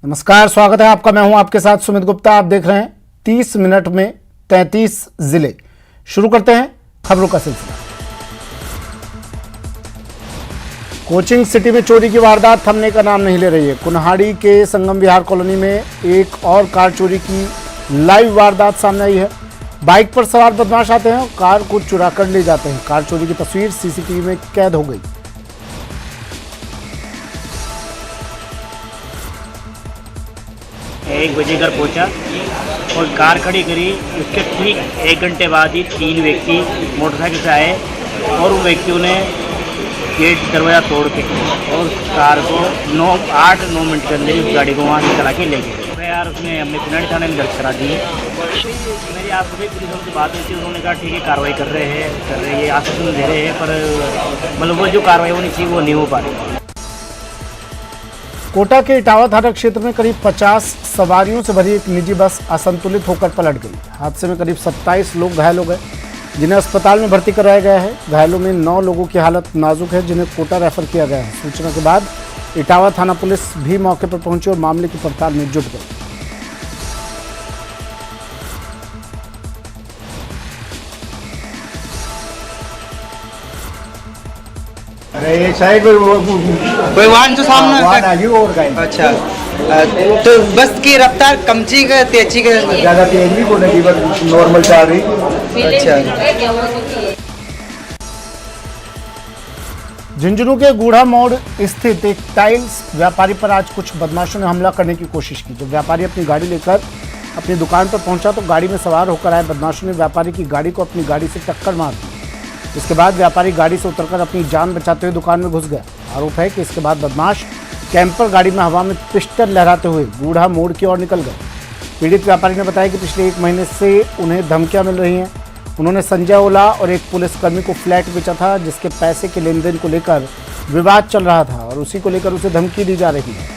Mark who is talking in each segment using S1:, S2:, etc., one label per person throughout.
S1: नमस्कार, स्वागत है आपका। मैं हूं आपके साथ सुमित गुप्ता। आप देख रहे हैं 30 मिनट में 33 जिले। शुरू करते हैं खबरों का सिलसिला। कोचिंग सिटी में चोरी की वारदात थमने का नाम नहीं ले रही है। कुन्हाड़ी के संगम विहार कॉलोनी में एक और कार चोरी की लाइव वारदात सामने आई है। बाइक पर सवार बदमाश आते हैं और कार को चुरा कर ले जाते हैं। कार चोरी की तस्वीर सीसीटीवी में कैद हो गई।
S2: 1 बजे घर पहुंचा और कार खड़ी करी। उसके ठीक 1 घंटे बाद ही 3 व्यक्ति मोटरसाइकिल से आए और उन व्यक्तियों ने गेट दरवाज़ा तोड़ के और कार को 8-9 मिनट के अंदर ही उस गाड़ी को वहाँ से चला के ले गए। यार उसने हमने कुन्हाड़ी थाने में दर्ज करा दी है। मेरी आपको भी पुलिस से बात हुई थी, उन्होंने कहा ठीक है कार्रवाई कर रहे हैं ये आश्वासन दे रहे हैं, पर मतलब वो जो कार्रवाई होनी चाहिए वो नहीं हो पा रही।
S1: कोटा के इटावा थाना क्षेत्र में करीब 50 सवारियों से भरी एक निजी बस असंतुलित होकर पलट गई। हादसे में करीब 27 लोग घायल हो गए, जिन्हें अस्पताल में भर्ती कराया गया है। घायलों में 9 लोगों की हालत नाजुक है, जिन्हें कोटा रेफर किया गया है। सूचना के बाद इटावा थाना पुलिस भी मौके पर पहुंची और मामले की पड़ताल में जुट गई।
S3: अरे साइड कोई वाहन जो सामने और अच्छा, तो बस की रफ्तार कम थी का तेजी का ज़्यादा तेज भी बोले कि बस नॉर्मल चल रही। अच्छा।
S1: झुंझुनू के गूढ़ा मोड़ स्थित एक टाइल्स व्यापारी पर आज कुछ बदमाशों ने हमला करने की कोशिश की। जब व्यापारी अपनी गाड़ी लेकर अपनी दुकान पर पहुंचा तो गाड़ी में सवार होकर आए बदमाशों ने व्यापारी की गाड़ी को अपनी गाड़ी से टक्कर मार दी। इसके बाद व्यापारी गाड़ी से उतरकर अपनी जान बचाते हुए दुकान में घुस गया। आरोप है कि इसके बाद बदमाश कैंपर गाड़ी में हवा में पिस्टल लहराते हुए गूढ़ा मोड़ की ओर निकल गए। पीड़ित व्यापारी ने बताया कि पिछले 1 महीने से उन्हें धमकियां मिल रही हैं। उन्होंने संजय ओला और एक पुलिसकर्मी को फ्लैट बेचा था, जिसके पैसे के लेन देन को लेकर विवाद चल रहा था और उसी को लेकर उसे धमकी दी जा रही है।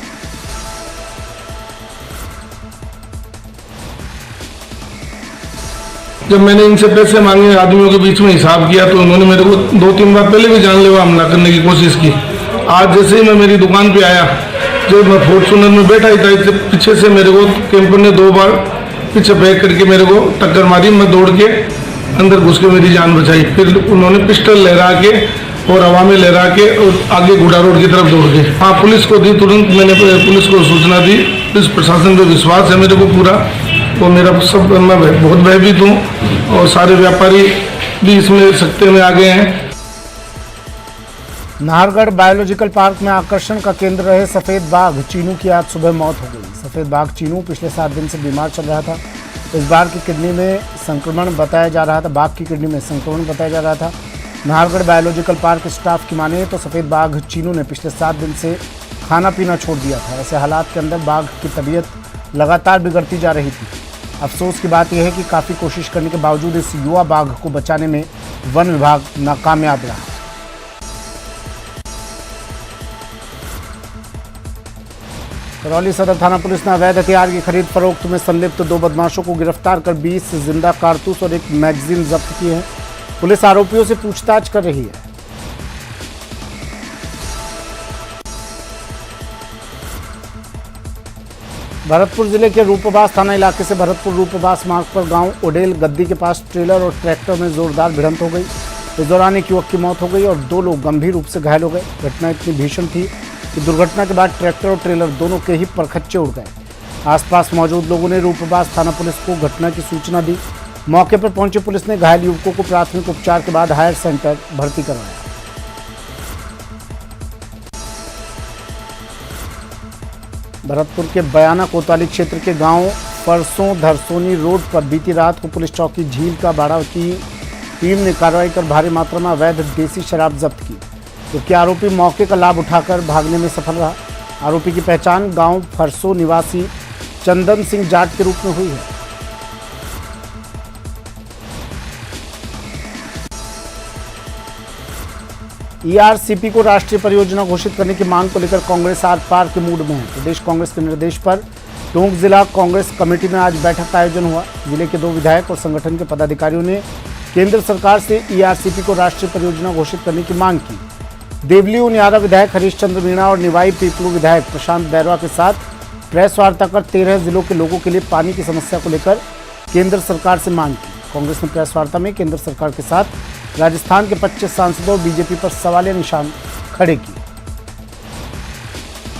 S4: जब मैंने इनसे पैसे मांगे, आदमियों के बीच में हिसाब किया, तो उन्होंने मेरे को 2-3 बार पहले भी जानलेवा हमला करने की कोशिश की। आज जैसे ही मैं मेरी दुकान पे आया, जब मैं फॉर्च्यूनर में बैठा ही था, पीछे से मेरे को कैंपर ने 2 बार पीछे बैक करके मेरे को टक्कर मारी। मैं दौड़ के अंदर घुस के मेरी जान बचाई। फिर उन्होंने पिस्टल लहरा के और हवा में लहरा के और आगे गुड़ा रोड की तरफ दौड़ गए। हाँ, पुलिस को दी, तुरंत मैंने पुलिस को सूचना दी। पुलिस प्रशासन पे विश्वास है मेरे को पूरा, और मेरा सब मैं बहुत भयभीत हूँ और सारे व्यापारी भी इसमें सख्ते में आ गए हैं।
S1: नाहरगढ़ बायोलॉजिकल पार्क में आकर्षण का केंद्र रहे सफ़ेद बाघ चीनू की आज सुबह मौत हो गई। सफ़ेद बाघ चीनू पिछले 7 दिन से बीमार चल रहा था। इस बार की किडनी में संक्रमण बताया जा रहा था। बाघ की किडनी में संक्रमण बताया जा रहा था। नाहरगढ़ बायोलॉजिकल पार्क स्टाफ की माने तो सफ़ेद बाघ चीनू ने पिछले 7 दिन से खाना पीना छोड़ दिया था। ऐसे हालात के अंदर बाघ की तबीयत लगातार बिगड़ती जा रही थी। अफसोस की बात यह है कि काफ़ी कोशिश करने के बावजूद इस युवा बाघ को बचाने में वन विभाग नाकामयाब रहा। करौली सदर थाना पुलिस ने अवैध हथियार की खरीद फरोख्त में संलिप्त 2 बदमाशों को गिरफ्तार कर 20 जिंदा कारतूस और एक मैगजीन जब्त की है। पुलिस आरोपियों से पूछताछ कर रही है। भरतपुर जिले के रूपबास थाना इलाके से भरतपुर रूपबास मार्ग पर गांव ओडेल गद्दी के पास ट्रेलर और ट्रैक्टर में जोरदार भिड़ंत हो गई। इस दौरान एक युवक की मौत हो गई और 2 लोग गंभीर रूप से घायल हो गए। घटना इतनी भीषण थी कि दुर्घटना के बाद ट्रैक्टर और ट्रेलर दोनों के ही परखच्चे उड़ गए। आसपास मौजूद लोगों ने रूपबास थाना पुलिस को घटना की सूचना दी। मौके पर पहुंची पुलिस ने घायल युवकों को प्राथमिक उपचार के बाद हायर सेंटर भर्ती करवाया। भरतपुर के बयाना कोतवाली क्षेत्र के गांव फरसों धरसोनी रोड पर बीती रात को पुलिस चौकी झील का बाड़ा की टीम ने कार्रवाई कर भारी मात्रा में अवैध देसी शराब जब्त की, जबकि आरोपी मौके का लाभ उठाकर भागने में सफल रहा। आरोपी की पहचान गांव फरसों निवासी चंदन सिंह जाट के रूप में हुई है। ईआरसीपी को राष्ट्रीय परियोजना घोषित करने की मांग को लेकर कांग्रेस आर पार के मूड में है। प्रदेश कांग्रेस के निर्देश पर टोंक जिला कांग्रेस कमेटी में आज बैठक का आयोजन हुआ। जिले के 2 विधायक और संगठन के पदाधिकारियों ने केंद्र सरकार से ईआरसीपी को राष्ट्रीय परियोजना घोषित करने की मांग की। देवली उनियारा विधायक हरीश चंद्र मीणा और निवाई पीपलू विधायक प्रशांत बैरवा के साथ प्रेस वार्ता कर 13 जिलों के लोगों के लिए पानी की समस्या को लेकर केंद्र सरकार से मांग की। कांग्रेस ने प्रेस वार्ता में केंद्र सरकार के साथ राजस्थान के 25 सांसदों और बीजेपी पर सवालिया निशान खड़े किए।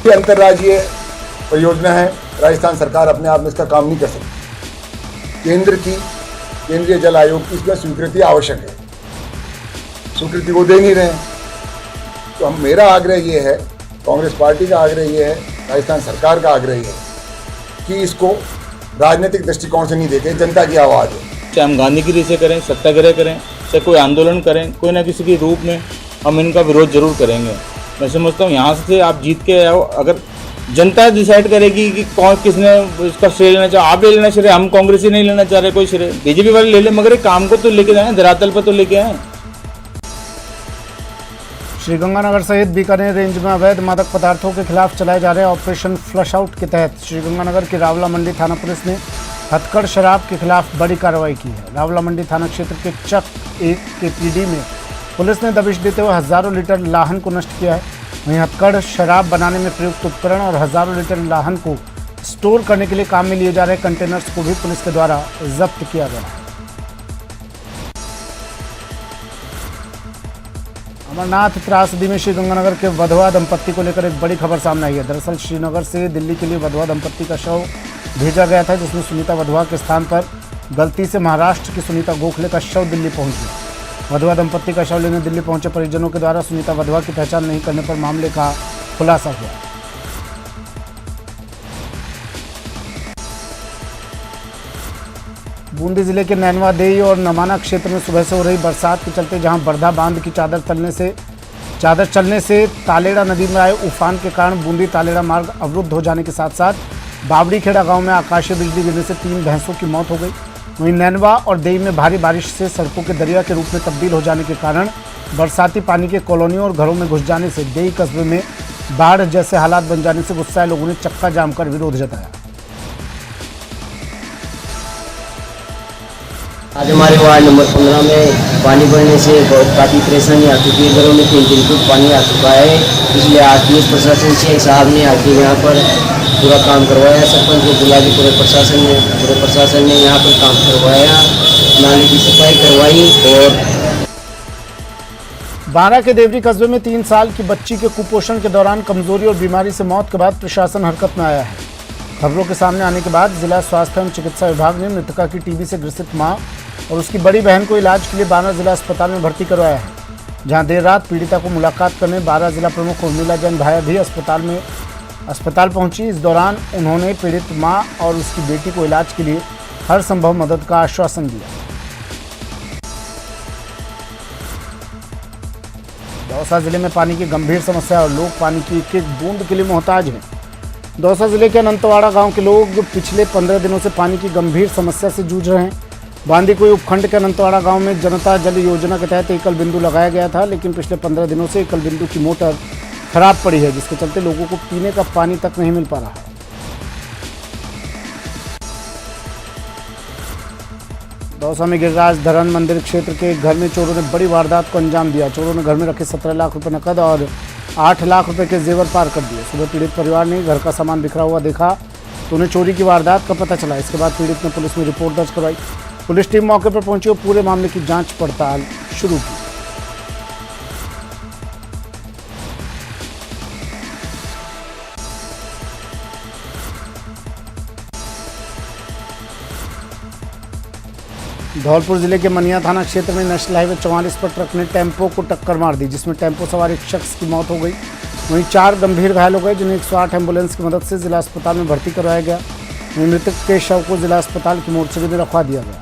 S5: ये अंतर्राज्यीय परियोजना है, राजस्थान सरकार अपने आप में इसका काम नहीं कर सकती। केंद्रीय जल आयोग की इसमें स्वीकृति आवश्यक है, स्वीकृति वो दे नहीं रहे हैं। तो मेरा आग्रह ये है, कांग्रेस पार्टी का आग्रह ये है, राजस्थान सरकार का आग्रह ये है कि इसको राजनीतिक दृष्टिकोण से नहीं देखें, जनता की आवाज़ है।
S6: चाहे हम गांधीगिरी से करें, सत्याग्रह करें, चाहे कोई आंदोलन करें, कोई ना किसी के रूप में हम इनका विरोध जरूर करेंगे। मैं समझता हूँ यहाँ से आप जीत के आओ, अगर जनता डिसाइड करेगी कि कौन किसने इसका श्रेय लेना चाहे, आप ले लेना श्रेय, हम कांग्रेस ही नहीं लेना चाह रहे कोई श्रेय, बीजेपी वाले ले ले, मगर एक काम को तो लेके जाए, धरातल पर तो लेके आए।
S1: श्रीगंगानगर सहित बीकानेर रेंज में अवैध मादक पदार्थों के खिलाफ चलाए जा रहे ऑपरेशन फ्लश आउट के तहत श्रीगंगानगर की रावला मंडी थाना पुलिस ने हथकड़ शराब के खिलाफ बड़ी कार्रवाई की है। रावला मंडी थाना क्षेत्र के चक 1 के पीडी में पुलिस ने दबिश देते हुए हजारों लीटर लाहन को नष्ट किया है। वहीं हथकड़ शराब बनाने में प्रयुक्त उपकरण और हजारों लीटर लाहन को स्टोर करने के लिए काम में लिए जा रहे कंटेनर्स को भी पुलिस के द्वारा जब्त किया गया है। अमरनाथ त्रासदी में श्रीगंगानगर के वधवा दंपत्ति को लेकर एक बड़ी खबर सामने आई है। दरअसल श्रीनगर से दिल्ली के लिए वधवा दंपत्ति का शव भेजा गया था, जिसमें सुनीता वधवा के स्थान पर गलती से महाराष्ट्र की सुनीता गोखले का शव दिल्ली पहुंच गया। वधवा दंपत्ति का शव लेने दिल्ली पहुंचे परिजनों के द्वारा सुनीता वधवा की पहचान नहीं करने पर मामले का खुलासा हुआ। बूंदी जिले के नैनवा देई और नमाना क्षेत्र में सुबह से हो रही बरसात के चलते जहां बरधा बांध की चादर चलने से तालेड़ा नदी में आए उफान के कारण बूंदी तालेड़ा मार्ग अवरुद्ध हो जाने के साथ साथ बावड़ीखेड़ा गांव में आकाशीय बिजली गिरने से 3 भैंसों की मौत हो गई। वहीं नैनवा और देई में भारी बारिश से सड़कों के दरिया के रूप में तब्दील हो जाने के कारण बरसाती पानी के कॉलोनियों और घरों में घुस जाने से देई कस्बे में बाढ़ जैसे हालात बन जाने से गुस्साए लोगों ने चक्का जाम कर विरोध जताया।
S7: आज हमारे वार्ड नंबर 15 में पानी बढ़ने से बहुत काफ़ी परेशानी आ चुकी है। घरों में 3 दिन फुट पानी आ चुका है। इसलिए आज पुलिस प्रशासन से साहब ने आके यहाँ पर पूरा काम करवाया। सरपंच को बुला के पूरे प्रशासन ने यहाँ पर काम करवाया, नाले की सफाई करवाई। और
S1: 12 के देवरी कस्बे में 3 साल की बच्ची के कुपोषण के दौरान कमजोरी और बीमारी से मौत के बाद प्रशासन हरकत में आया है। खबरों के सामने आने के बाद जिला स्वास्थ्य एवं चिकित्सा विभाग ने मृतका की टीबी से ग्रसित मां और उसकी बड़ी बहन को इलाज के लिए बारा जिला अस्पताल में भर्ती करवाया है, जहां देर रात पीड़िता को मुलाकात करने बारा जिला प्रमुख उर्मिला जैन भाया भी अस्पताल पहुंची। इस दौरान उन्होंने पीड़ित मां और उसकी बेटी को इलाज के लिए हर संभव मदद का आश्वासन दिया। दौसा जिले में पानी की गंभीर समस्या और लोग पानी की एक एक बूंद के लिए मोहताज हैं। दौसा जिले के अनंतवाड़ा गांव के लोग पिछले 15 दिनों से पानी की गंभीर समस्या से जूझ रहे हैं। बांदीकुई उपखंड के अनंतवाड़ा गांव में जनता जल योजना के तहत एकल बिंदु लगाया गया था, लेकिन पिछले 15 दिनों से एकल बिंदु की मोटर खराब पड़ी है, जिसके चलते लोगों को पीने का पानी तक नहीं मिल पा रहा है। दौसा में गिरिराज धरन मंदिर क्षेत्र के एक घर में चोरों ने बड़ी वारदात को अंजाम दिया। चोरों ने घर में रखे 17 लाख रुपए नकद और 8 लाख रुपए के जेवर पार कर दिए। सुबह पीड़ित परिवार ने घर का सामान बिखरा हुआ देखा तो उन्हें चोरी की वारदात का पता चला। इसके बाद पीड़ित ने पुलिस में रिपोर्ट दर्ज करवाई। पुलिस टीम मौके पर पहुंची और पूरे मामले की जांच पड़ताल शुरू की। धौलपुर जिले के मनिया थाना क्षेत्र में नेशनल हाईवे 44 पर ट्रक ने टेम्पो को टक्कर मार दी, जिसमें टेम्पो सवार एक शख्स की मौत हो गई। वहीं 4 गंभीर घायल हो गए, जिन्हें 108 एम्बुलेंस की मदद से जिला अस्पताल में भर्ती करवाया गया। वहीं मृतक के शव को जिला अस्पताल की मोर्चरी में रखवा दिया गया।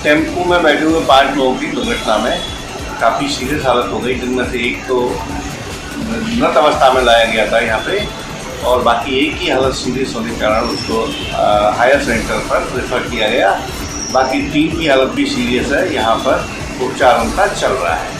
S8: टेम्पो में बैठे हुए 5 लोगों की दुर्घटना में काफ़ी सीरियस हालत हो गई, जिनमें से एक तो मृत अवस्था में लाया गया था यहाँ पे, और बाकी एक की हालत सीरियस होने के कारण उसको हायर सेंटर पर रेफर किया गया। बाकी 3 की हालत भी सीरियस है, यहाँ पर उपचार उनका चल रहा है।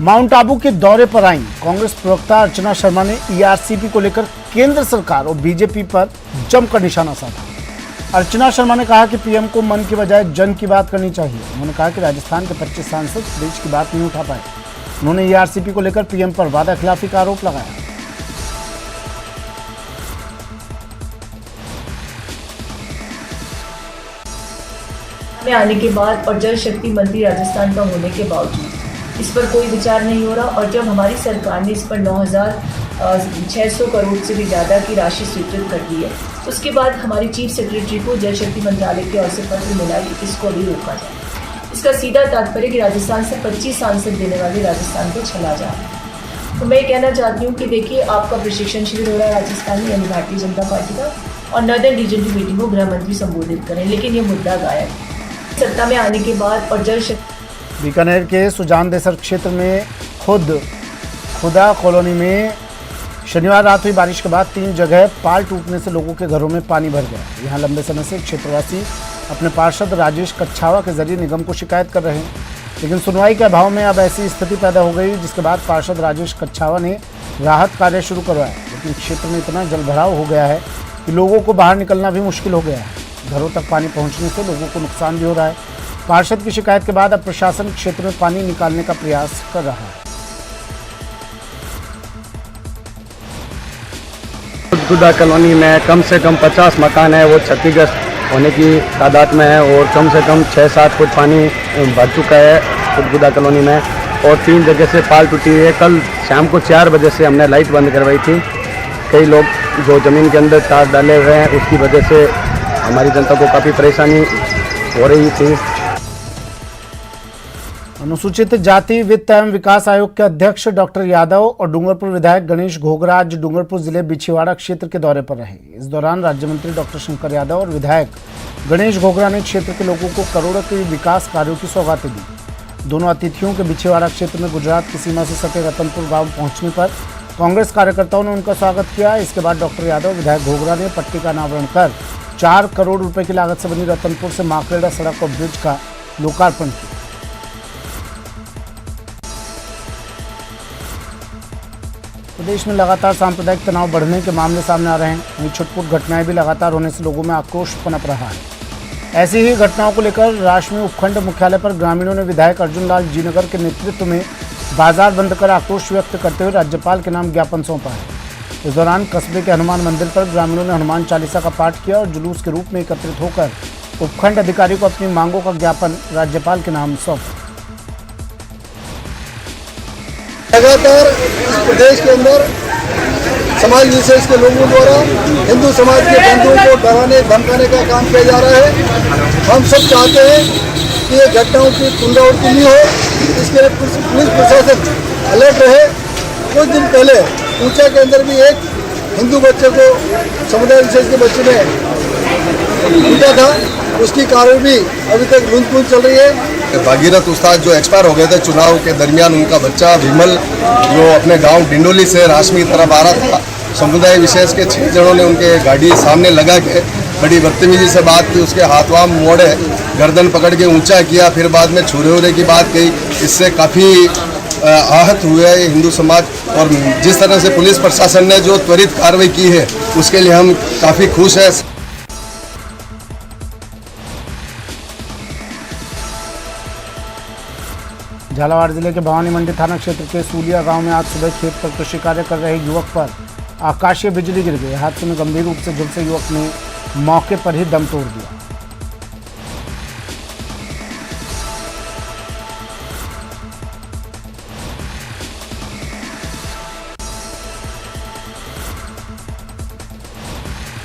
S1: माउंट आबू के दौरे पर आई कांग्रेस प्रवक्ता अर्चना शर्मा ने ईआरसीपी को लेकर केंद्र सरकार और बीजेपी पर जमकर निशाना साधा। अर्चना शर्मा ने कहा कि पीएम को मन की बजाय जन की बात करनी चाहिए। उन्होंने कहा कि राजस्थान के 25 सांसद देश की बात नहीं उठा पाए। उन्होंने ईआरसीपी को लेकर पीएम पर वादा खिलाफी का आरोप लगाया।
S9: में आने के बाद और जल शक्ति मंत्री राजस्थान का होने के बावजूद इस पर कोई विचार नहीं हो रहा। और जब हमारी सरकार ने इस पर 9,600 करोड़ से भी ज़्यादा की राशि स्वीकृत कर दी है, उसके बाद हमारी चीफ सेक्रेटरी को जल शक्ति मंत्रालय की ओर से पत्र मिला कि इसको अभी रोका जाए। इसका सीधा तात्पर्य कि राजस्थान से 25 सांसद देने वाले राजस्थान को चला जा रहा है। तो मैं ये कहना चाहती हूँ कि देखिए, आपका प्रशिक्षण शिविर हो रहा है राजस्थान में, यानी भारतीय जनता पार्टी का, और नॉर्दर्न रीजन की मीटिंग को गृह मंत्री संबोधित करें, लेकिन ये मुद्दा गायब है। सत्ता में आने के बाद और जल शक्ति।
S1: बीकानेर के सुजान देसर क्षेत्र में खुदा कॉलोनी में शनिवार रात हुई बारिश के बाद 3 जगह पाल टूटने से लोगों के घरों में पानी भर गया। यहां लंबे समय से क्षेत्रवासी अपने पार्षद राजेश कच्छावा के जरिए निगम को शिकायत कर रहे हैं, लेकिन सुनवाई के अभाव में अब ऐसी स्थिति पैदा हो गई, जिसके बाद पार्षद राजेश कच्छावा ने राहत कार्य शुरू करवाया। लेकिन क्षेत्र में इतना जलभराव हो गया है कि लोगों को बाहर निकलना भी मुश्किल हो गया है। घरों तक पानी पहुंचने से लोगों को नुकसान भी हो रहा है। पार्षद की शिकायत के बाद अब प्रशासन क्षेत्र में पानी निकालने का प्रयास कर रहा है।
S10: खुदा कॉलोनी में कम से कम 50 मकान है, वो क्षतिग्रस्त होने की तादाद में है और कम से कम 6-7 फुट पानी भर चुका है खुदा कॉलोनी में और 3 जगह से पाल टूटी है। कल शाम को 4 बजे से हमने लाइट बंद करवाई थी। कई लोग जो ज़मीन के अंदर तार डाले हुए हैं, उसकी वजह से हमारी जनता को काफ़ी परेशानी हो रही थी।
S1: अनुसूचित जाति वित्त एवं विकास आयोग के अध्यक्ष डॉक्टर यादव और डूंगरपुर विधायक गणेश घोगरा आज डूंगरपुर जिले बिछीवाड़ा क्षेत्र के दौरे पर रहे। इस दौरान राज्य मंत्री डॉक्टर शंकर यादव और विधायक गणेश घोगरा ने क्षेत्र के लोगों को करोड़ों के विकास कार्यों की सौगातें दी। दोनों अतिथियों के बिछीवाड़ा क्षेत्र में गुजरात की सीमा से सटे रतनपुर गाँव पहुँचने पर कांग्रेस कार्यकर्ताओं ने उनका स्वागत किया। इसके बाद डॉक्टर यादव विधायक घोगरा ने पट्टी का अनावरण कर 4 करोड़ रुपए की लागत से बनी रतनपुर से माकरेड़ा सड़क और ब्रिज का लोकार्पण किया। प्रदेश में लगातार सांप्रदायिक तनाव बढ़ने के मामले सामने आ रहे हैं। वहीं छुटपुट घटनाएं भी लगातार होने से लोगों में आक्रोश पनप रहा है। ऐसी ही घटनाओं को लेकर राशमी उपखंड मुख्यालय पर ग्रामीणों ने विधायक अर्जुन लाल जीनगर के नेतृत्व में बाजार बंद कर आक्रोश व्यक्त करते हुए राज्यपाल के नाम ज्ञापन सौंपा है। इस दौरान कस्बे के हनुमान मंदिर पर ग्रामीणों ने हनुमान चालीसा का पाठ किया और जुलूस के रूप में एकत्रित होकर उपखंड अधिकारी को अपनी मांगों का ज्ञापन राज्यपाल के नाम सौंपा।
S5: लगातार इस प्रदेश के अंदर समाज विशेष के लोगों द्वारा हिंदू समाज के बंधुओं को डराने धमकाने का काम किया जा रहा है। हम सब चाहते हैं कि ये घटनाओं की पुनरावृत्ति नहीं हो, इसके लिए पुलिस प्रशासन अलर्ट रहे। कुछ दिन पहले ऊंचा के अंदर भी एक हिंदू बच्चे को समुदाय विशेष के बच्चे ने पीटा था, उसकी कार्रवाई भी अभी तक लूंज चल रही है।
S11: भागीरथ उस्ताद जो एक्सपायर हो गए थे चुनाव के दरमियान, उनका बच्चा विमल जो अपने गांव डिंडोली से राशमी की तरफ आ रहा था, समुदाय विशेष के 6 जनों ने उनके गाड़ी सामने लगा के बड़ी बदतमीजी से बात की, उसके हाथ वाम मोड़े, गर्दन पकड़ के ऊंचा किया, फिर बाद में छुरे उरे की बात कही। इससे काफ़ी आहत हुए है हिंदू समाज। और जिस तरह से पुलिस प्रशासन ने जो त्वरित कार्रवाई की है उसके लिए हम काफ़ी खुश हैं।
S1: झालावाड़ जिले के भवानी मंडी थाना क्षेत्र के सूलिया गांव में आज सुबह खेत पर कृषि कार्य कर रहे युवक पर आकाशीय बिजली गिर गई। हादसे में गंभीर रूप से झुलसे युवक ने मौके पर ही दम तोड़ दिया।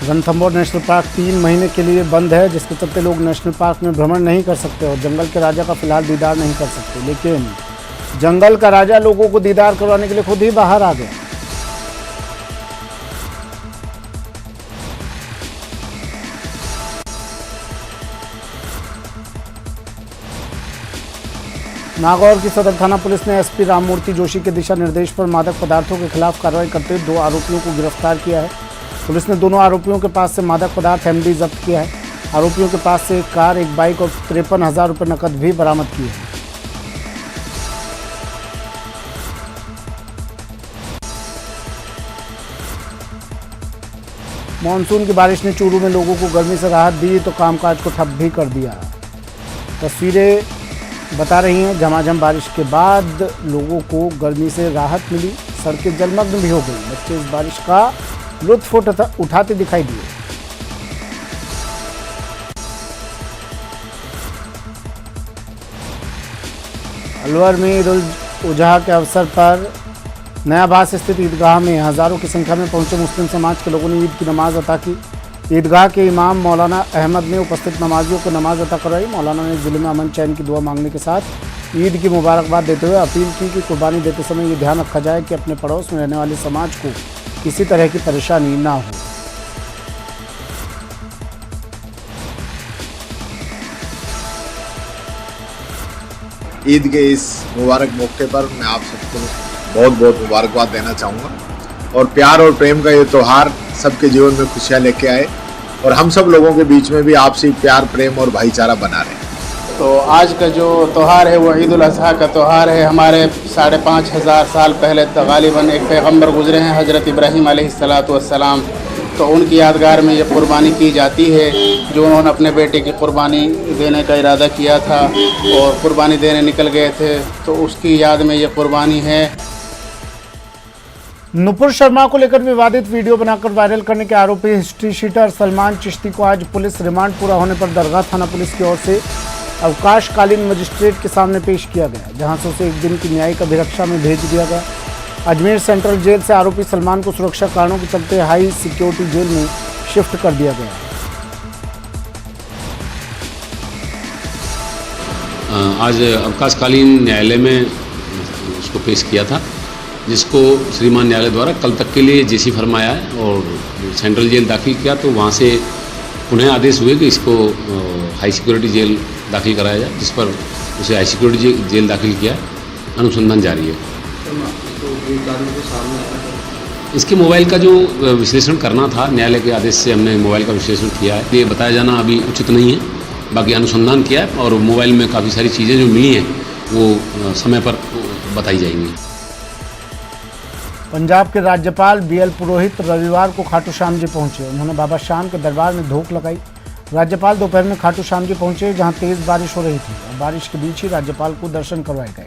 S1: रणथंभौर नेशनल पार्क 3 महीने के लिए बंद है, जिसके चलते लोग नेशनल पार्क में भ्रमण नहीं कर सकते और जंगल के राजा का फिलहाल दीदार नहीं कर सकते। लेकिन जंगल का राजा लोगों को दीदार करवाने के लिए खुद ही बाहर आ गया। नागौर की सदर थाना पुलिस ने एसपी राममूर्ति जोशी के दिशा निर्देश पर मादक पदार्थों के खिलाफ कार्रवाई करते हुए 2 आरोपियों को गिरफ्तार किया है। पुलिस ने दोनों आरोपियों के पास से मादक पदार्थ एमडी जब्त किया है। आरोपियों के पास से एक कार, एक बाइक और 53,000 रुपये नकद भी बरामद किए हैं। मानसून की बारिश ने चूरू में लोगों को गर्मी से राहत दी तो कामकाज को ठप भी कर दिया। तस्वीरें बता रही हैं झमाझम बारिश के बाद लोगों को गर्मी से राहत मिली, सड़कें जलमग्न भी हो गई। बच्चे इस बारिश का लुत्फ उठाते दिखाई दिए। अलवर में ईद उल अजहा के अवसर पर नयाबास स्थित ईदगाह में हज़ारों की संख्या में पहुंचे मुस्लिम समाज के लोगों ने ईद की नमाज अता की। ईदगाह के इमाम मौलाना अहमद ने उपस्थित नमाजियों को नमाज अता करवाई। मौलाना ने ज़िले में अमन चैन की दुआ मांगने के साथ ईद की मुबारकबाद देते हुए अपील की कि कुर्बानी देते समय ये ध्यान रखा जाए कि अपने पड़ोस में रहने वाले समाज को किसी तरह की परेशानी ना हो।
S12: ईद के इस मुबारक मौके पर मैं आप सबको बहुत बहुत मुबारकबाद देना चाहूँगा और प्यार और प्रेम का ये त्यौहार सबके जीवन में खुशियाँ लेके आए और हम सब लोगों के बीच में भी आपसी प्यार, प्रेम और भाईचारा बना रहे।
S13: तो आज का जो त्यौहार है वो ईद उल अजहा का त्यौहार है। हमारे 5,500 साल पहले गालिबन एक पैगंबर गुजरे हैं, हज़रत इब्राहीम अलैहिस्सलातु वस्सलाम। तो उनकी यादगार में ये कुर्बानी की जाती है जो उन्होंने अपने बेटे की कुर्बानी देने का इरादा किया था और कुर्बानी देने निकल गए थे, तो उसकी याद में ये कुर्बानी है।
S1: नुपुर शर्मा को लेकर विवादित वीडियो बनाकर वायरल करने के आरोपी हिस्ट्री शीटर सलमान चिश्ती को आज पुलिस रिमांड पूरा होने पर दरगाह थाना पुलिस की ओर से अवकाशकालीन मजिस्ट्रेट के सामने पेश किया गया, जहां से उसे एक दिन की न्यायिक अभिरक्षा में भेज दिया गया। अजमेर सेंट्रल जेल से आरोपी सलमान को सुरक्षा कारणों के चलते हाई सिक्योरिटी जेल में शिफ्ट कर दिया गया।
S14: आज अवकाशकालीन न्यायालय में उसको पेश किया था, जिसको श्रीमान न्यायालय द्वारा कल तक के लिए जेसी फरमाया है और सेंट्रल जेल दाखिल किया। तो वहाँ से पुनः आदेश हुए कि इसको हाई सिक्योरिटी जेल दाखिल कराया जाए, जिस पर उसे हाई सिक्योरिटी जेल दाखिल किया। अनुसंधान जारी है। इसके मोबाइल का जो विश्लेषण करना था, न्यायालय के आदेश से हमने मोबाइल का विश्लेषण किया है। ये बताया जाना अभी उचित नहीं है, बाकी अनुसंधान किया है और मोबाइल में काफ़ी सारी चीज़ें जो मिली हैं वो समय पर बताई जाएंगी।
S1: पंजाब के राज्यपाल BL पुरोहित रविवार को खाटू श्याम जी पहुंचे। उन्होंने बाबा श्याम के दरबार में धूप लगाई। राज्यपाल दोपहर में खाटू श्याम जी पहुंचे, जहां तेज बारिश हो रही थी और बारिश के बीच ही राज्यपाल को दर्शन करवाए गए।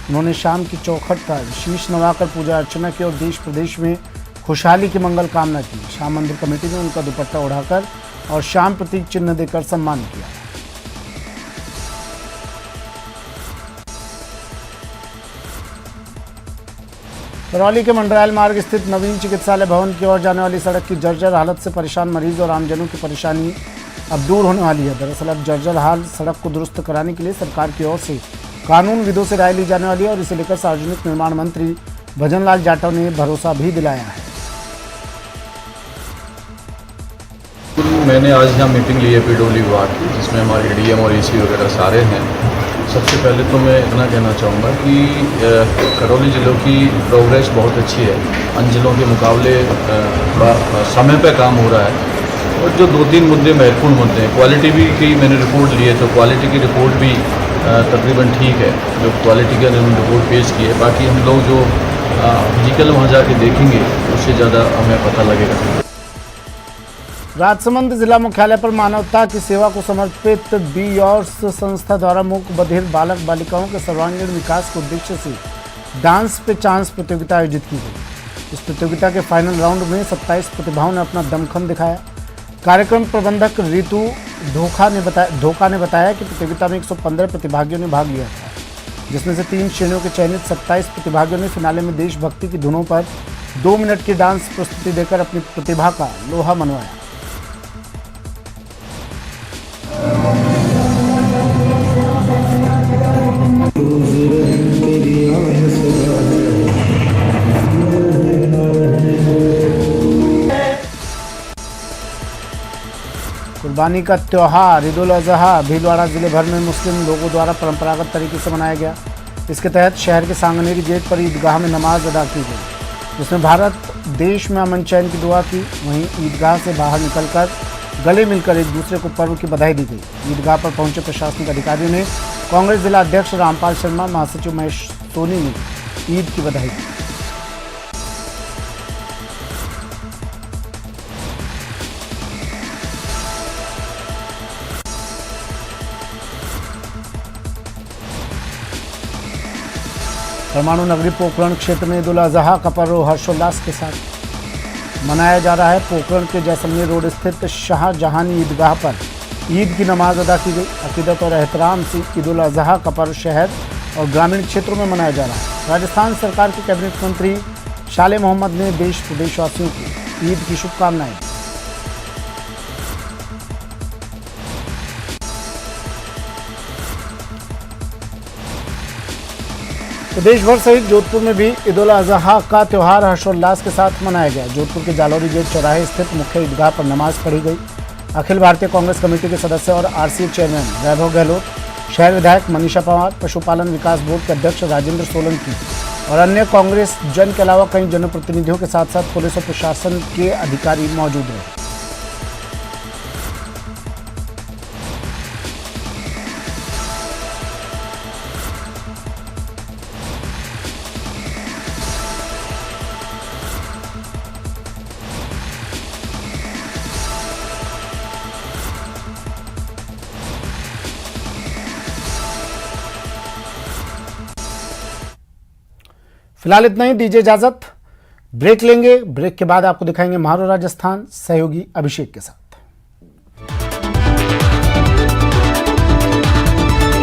S1: उन्होंने शाम की चौखट पर शीश नवाकर पूजा अर्चना की और देश प्रदेश में खुशहाली की मंगल कामना की। श्याम मंदिर कमेटी ने उनका दुपट्टा उड़ाकर और श्याम प्रतीक चिन्ह देकर सम्मान किया। करौली के मंडरायल मार्ग स्थित नवीन चिकित्सालय भवन की ओर जाने वाली सड़क की जर्जर हालत से परेशान मरीज और आमजनों की परेशानी अब दूर होने वाली है। दरअसल अब जर्जर हाल सड़क को दुरुस्त कराने के लिए सरकार की ओर से कानून विदों से राय ली जाने वाली है और इसे लेकर सार्वजनिक निर्माण मंत्री भजनलाल जाटव ने भरोसा भी दिलाया है।
S15: मैंने आज यहाँ मीटिंग ली है PWD विभाग की, जिसमें हमारे DM और EC वगैरह सारे हैं। सबसे पहले तो मैं इतना कहना चाहूँगा कि करौली ज़िलों की प्रोग्रेस बहुत अच्छी है। अन्य ज़िलों के मुकाबले समय पे काम हो रहा है और जो 2-3 मुद्दे महत्वपूर्ण मुद्दे हैं, क्वालिटी भी की मैंने रिपोर्ट ली है, तो क्वालिटी की रिपोर्ट भी तकरीबन ठीक है, जो क्वालिटी का रिपोर्ट पेश की है। बाकी हम लोग जो फिजिकल वहाँ जाके देखेंगे उससे ज़्यादा हमें पता लगेगा।
S1: राजसमंद जिला मुख्यालय पर मानवता की सेवा को समर्पित बी योर्स संस्था द्वारा मूक बधिर बालक बालिकाओं के सर्वांगीण विकास के उद्देश्य से डांस पे चांस प्रतियोगिता आयोजित की गई। इस प्रतियोगिता के फाइनल राउंड में 27 प्रतिभाओं ने अपना दमखम दिखाया। कार्यक्रम प्रबंधक रितु धोखा ने बताया कि प्रतियोगिता में 115 प्रतिभागियों ने भाग लिया था, जिसमें से 3 श्रेणियों के चयनित 27 प्रतिभागियों ने फिनाले में देशभक्ति की धुनों पर 2 मिनट की डांस प्रस्तुति देकर अपनी प्रतिभा का लोहा मनवाया। कुर्बानी का त्यौहार ईद उल अजहा भीलवाड़ा जिले भर में मुस्लिम लोगों द्वारा परंपरागत तरीके से मनाया गया। इसके तहत शहर के सांगनेरी गेट पर ईदगाह में नमाज अदा की गई, जिसमें भारत देश में अमन चैन की दुआ की। वहीं ईदगाह से बाहर निकलकर गले मिलकर एक दूसरे को पर्व की बधाई दी गई। ईदगाह पर पहुंचे प्रशासनिक अधिकारियों ने कांग्रेस जिला अध्यक्ष रामपाल शर्मा, महासचिव महेश सोनी ने ईद की बधाई दी। परमाणु नगरी पोखरण क्षेत्र में ईद उल अजहा का पर्व हर्षोल्लास के साथ मनाया जा रहा है। पोखरण के जैसलमेर रोड स्थित शाहजहानी ईदगाह पर ईद की नमाज अदा की गई। अकीदत और एहतराम से ईद उल अजहा का पर्व शहर और ग्रामीण क्षेत्रों में मनाया जा रहा है। राजस्थान सरकार के कैबिनेट मंत्री शाले मोहम्मद ने देश प्रदेशवासियों को ईद की शुभकामनाएं दी। प्रदेश भर सहित जोधपुर में भी ईद उल अजहा का त्यौहार हर्षोल्लास के साथ मनाया गया। जोधपुर के जालौरी गेट चौराहे स्थित मुख्य ईदगाह पर नमाज पढ़ी गई। अखिल भारतीय कांग्रेस कमेटी के सदस्य और आरसीए चेयरमैन वैभव गहलोत, शहर विधायक मनीषा पंवार, पशुपालन विकास बोर्ड के अध्यक्ष राजेंद्र सोलंकी और अन्य कांग्रेस जन के अलावा कई जनप्रतिनिधियों के साथ साथ पुलिस और प्रशासन के अधिकारी मौजूद रहे। फिलहाल इतना ही, दीजिए इजाजत। ब्रेक लेंगे, ब्रेक के बाद आपको दिखाएंगे महारो राजस्थान सहयोगी अभिषेक के साथ।